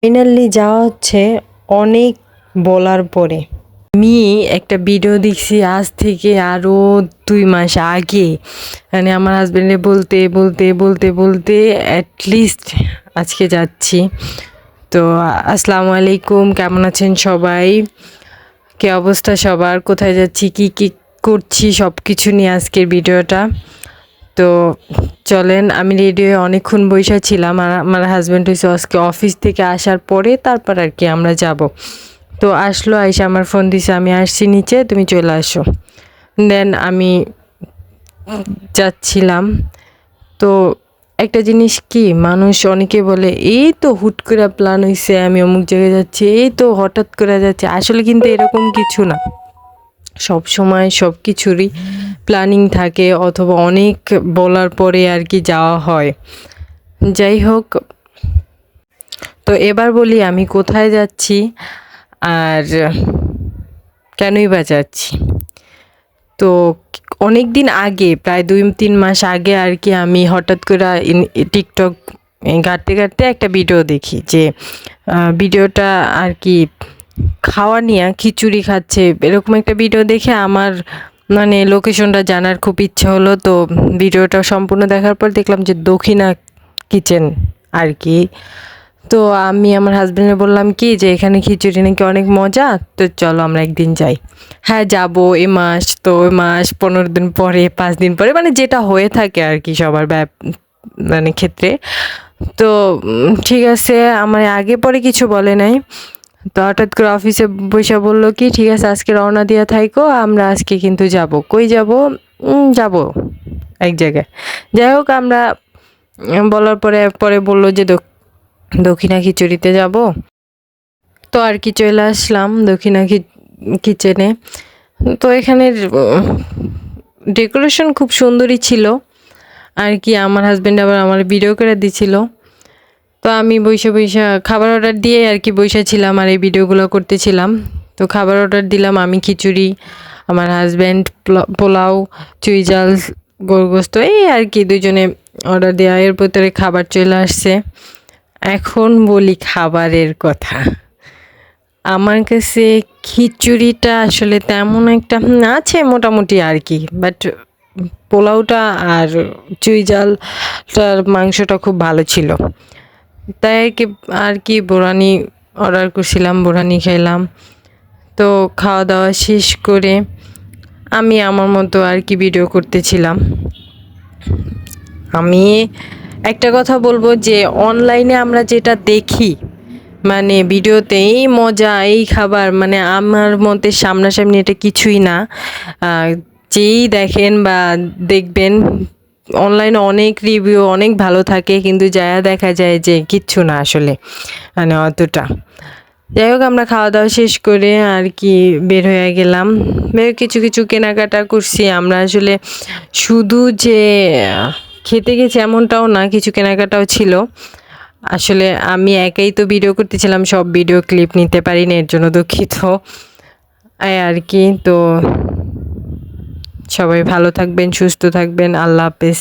Finally যাওয়া হচ্ছে অনেক বলার পরে। আমি একটা ভিডিও দেখছি আজ থেকে আরও 2 মাস আগে, মানে আমার হাজব্যান্ডে বলতে বলতে বলতে বলতে অ্যাটলিস্ট আজকে যাচ্ছি। তো আসসালামু আলাইকুম, কেমন আছেন সবাই? কি অবস্থা সবার? কোথায় যাচ্ছি, কি কি করছি, সব কিছু নিয়ে আজকের ভিডিওটা। তো চলেন, আমি রেডি হয়ে অনেকক্ষণ বসে ছিলাম, আর আমার হাজব্যান্ড হয়েছে আজকে অফিস থেকে আসার পরে তারপর আর কি আমরা যাব। তো আসলো, আইসা আমার ফোন দিছে, আমি আসছি নিচে, তুমি চলে আসো। দেন আমি যাচ্ছিলাম। তো একটা জিনিস কি, মানুষ অনেকে বলে এই তো হুট করে প্ল্যান হয়েছে, আমি অমুক জায়গায় যাচ্ছি, এই তো হঠাৎ করে যাচ্ছে। আসলে কিন্তু এরকম কিছু না, সব সময় সব কিছুরই প্ল্যানিং থাকে, অথবা অনেক বলার পরে আর কি যাওয়া হয়। যাই হোক, তো এবার বলি আমি কোথায় যাচ্ছি আর কেনই বা যাচ্ছি। তো অনেক দিন আগে, প্রায় 2-3 মাস আগে আর কি, আমি হঠাৎ করে টিকটক ঘাঁটতে ঘাঁটতে একটা ভিডিও দেখি, যে ভিডিওটা আর কি খাওয়া নিয়ে, খিচুড়ি খাচ্ছে এরকম একটা ভিডিও দেখে আমার মানে লোকেশনটা জানার খুব ইচ্ছা হলো। তো ভিডিওটা সম্পূর্ণ দেখার পর দেখলাম যে দক্ষিণা কিচেন আর কি। তো আমি আমার হাজব্যান্ডে বললাম কি, যে এখানে খিচুড়ি নাকি অনেক মজা, তো চলো আমরা একদিন যাই। হ্যাঁ যাবো, এ মাস তো ওই মাস 15 দিন পরে, 5 দিন পরে, মানে যেটা হয়ে থাকে আর কি সবার মানে ক্ষেত্রে। তো ঠিক আছে, আমার আগে পরে কিছু বলে নাই। তো হঠাৎ করে অফিসে বসে বললো কি, ঠিক আছে আজকে রওনা দিয়া থাইকো, আমরা আজকে কিন্তু যাব। কই যাব? যাব এক জায়গায়। যাই হোক, আমরা বলার পরে পরে বললো যে দক্ষিণা খিচুড়িতে যাব। তো আর কি চলে আসলাম দক্ষিণা কিচেনে। তো এখানের ডেকোরেশন খুব সুন্দরই ছিল আর কি। আমার হাজব্যান্ড আবার আমার ভিডিও করে দিছিল। তো আমি বইসা বইসা খাবার অর্ডার দিয়ে আর কি বইসা ছিলাম, আর এই ভিডিওগুলো করতেছিলাম। তো খাবার অর্ডার দিলাম, আমি খিচুড়ি, আমার হাজব্যান্ড পোলাও, চুই জাল, গোস্ত, এই আর কি দুজনে অর্ডার দেওয়া। এর ভিতরে খাবার চলে আসছে। এখন বলি খাবারের কথা। আমার কাছে খিচুড়িটা আসলে তেমন একটা আছে মোটামুটি আর কি, বাট পোলাওটা আর চুই জালটার মাংসটা খুব ভালো ছিল। তাই আর কি, বোরানি অর্ডার করছিলাম, বোরানি খেলাম। তো খাওয়া দাওয়া শেষ করে আমি আমার মতো আর কি ভিডিও করতেছিলাম। আমি একটা কথা বলবো, যে অনলাইনে আমরা যেটা দেখি, মানে ভিডিওতে এই মজা, এই খাবার, মানে আমার মতে সামনাসামনি এটা কিছুই না। যেই দেখেন বা দেখবেন, অনলাইনে অনেক রিভিউ অনেক ভালো থাকে, কিন্তু যা দেখা যায় যে কিচ্ছু না আসলে, মানে অতটা। যাই হোক, আমরা খাওয়া দাওয়া শেষ করে আর কি বের হয়ে গেলাম। কিছু কিছু কেনাকাটা করছি আমরা। আসলে শুধু যে খেতে গেছি এমনটাও না, কিছু কেনাকাটাও ছিল। আসলে আমি একাই তো ভিডিও করতেছিলাম, সব ভিডিও ক্লিপ নিতে পারিনি, এর জন্য দুঃখিত আর কি। তো সবাই ভালো থাকবেন, সুস্থ থাকবেন, আল্লাহ হাফেজ।